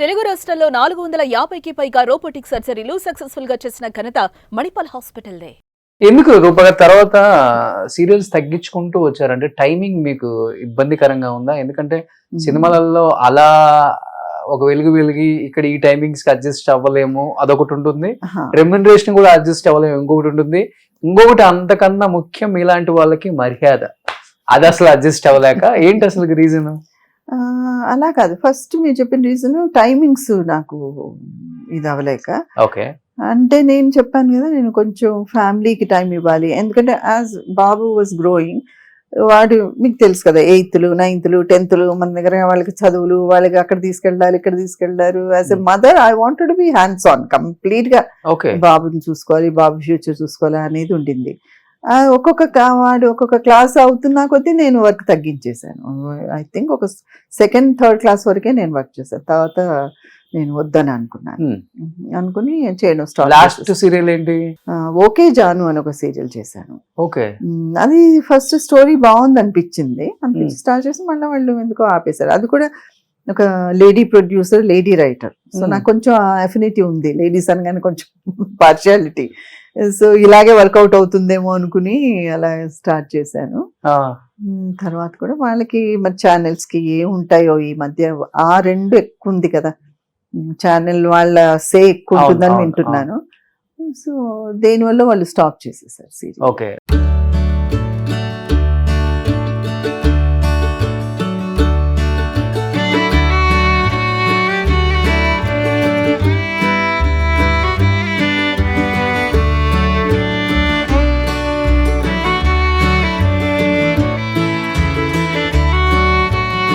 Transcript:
తెలుగు రాష్ట్రాల్లో 450కి పైగా రోబోటిక్ సర్జరీలు సక్సెస్ఫుల్ గా చేసిన ఘనత మణిపాల్ హాస్పిటల్దే. ఎందుకు రూపగా తర్వాత సీరియల్స్ తగ్గించుకుంటూ వచ్చారంటే టైమింగ్ మీకు ఇబ్బందికరంగా ఉందా? ఎందుకంటే సినిమాలలో అలా ఒక వెలిగి ఇక్కడ ఈ టైమింగ్స్ కి అడ్జస్ట్ అవ్వలేము అదొకటి ఉంటుంది, రెమ్యునరేషన్ కూడా అడ్జస్ట్ అవ్వలేము ఇంకొకటి ఉంటుంది, ఇంకొకటి అంతకన్నా ముఖ్యం ఇలాంటి వాళ్ళకి మర్యాద, అది అసలు అడ్జస్ట్ అవ్వలేక ఏంటి అసలు రీజన్? అలా కాదు, ఫస్ట్ మీరు చెప్పిన రీజన్ టైమింగ్స్ నాకు ఇది అవ్వలేక. ఓకే, అంటే నేను చెప్పాను కదా, నేను కొంచెం ఫ్యామిలీకి టైం ఇవ్వాలి. ఎందుకంటే యాజ్ బాబు వాజ్ గ్రోయింగ్, వాడు మీకు తెలుసు కదా, 8th, 9th, 10th మన దగ్గర వాళ్ళకి చదువులు, వాళ్ళకి అక్కడ తీసుకెళ్ళాలి ఇక్కడ తీసుకెళ్లారు. As a mother I wanted to be hands on complete గా. బాబుని చూసుకోవాలి, బాబు ఫ్యూచర్ చూసుకోవాలి అనేది ఉండింది. వాడు ఒక్కొక్క క్లాస్ అవుతున్నా కొద్దీ నేను వర్క్ తగ్గించేశాను. ఐ థింక్ ఒక 2nd, 3rd క్లాస్ వరకే నేను వర్క్ చేశాను. తర్వాత నేను వద్దని అనుకున్నాను, అనుకుని చేయడం స్టార్ట్. లాస్ట్ సీరియల్ ఏంటి? ఓకే జాను అని ఒక సీరియల్ చేశాను. ఓకే, అది ఫస్ట్ స్టోరీ బాగుంది అనిపించింది స్టార్ట్ చేసి మళ్ళీ వాళ్ళు ఎందుకో ఆపేశారు. అది కూడా ఒక lady producer, lady writer. So నాకు కొంచెం అఫినిటీ ఉంది లేడీస్ అనగానే, కొంచెం పార్షియాలిటీ. సో ఇలాగే వర్కౌట్ అవుతుందేమో అనుకుని అలా స్టార్ట్ చేశాను. తర్వాత కూడా వాళ్ళకి మరి ఛానల్స్ కి ఏముంటాయో ఈ మధ్య ఆ 2 ఎక్కువ ఉంది కదా, ఛానల్ వాళ్ళ సే ఎక్కువ ఉంటుందని వింటున్నాను. సో దేనివల్ల వాళ్ళు స్టాప్ చేసేసారు సీరియల్. ఓకే.